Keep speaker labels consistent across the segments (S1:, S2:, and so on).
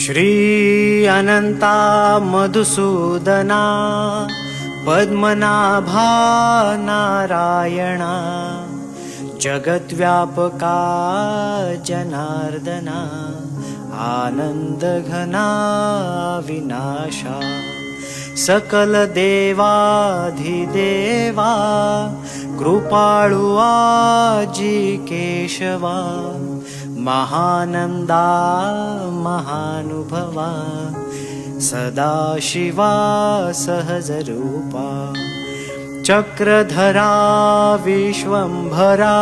S1: श्री अनंता मधुसूदना पद्मनाभा नारायणा जगद्व्यापका जनार्दना आनंदघना विनाशा सकल देवाधिदेवा कृपाळु आजी केशवा महानंदा महानुभवा सदाशिवा सहजरूपा चक्रधरा विश्वंभरा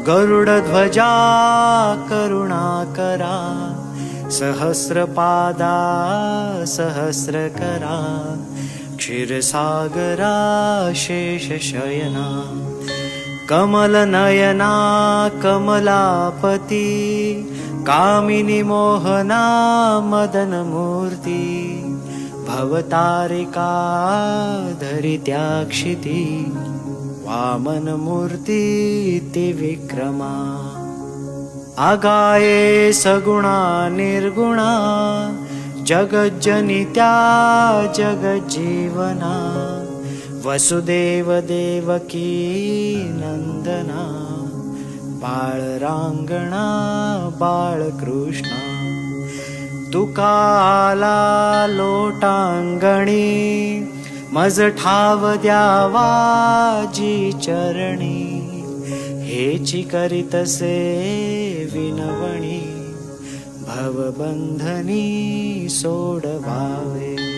S1: गरुडध्वजा करुणाकरा सहस्रपादा सहस्रकरा क्षीरसागरा शेषशयना कमलनयना कमलापति कामिनी मोहना मदनमूर्ति भवतारिका धरित्याक्षिति वामनमूर्ति विक्रमा आगाये सगुणा निर्गुणा जगज्जनित्या जगज्जीवना वसुदेव देवकी नंदना बाळरांगणा बाळकृष्णा तुकाला लोटांगणी मज ठाव द्यावा जी चरणी हेची करीतसे विनवणी भवबंधनी सोडवावे।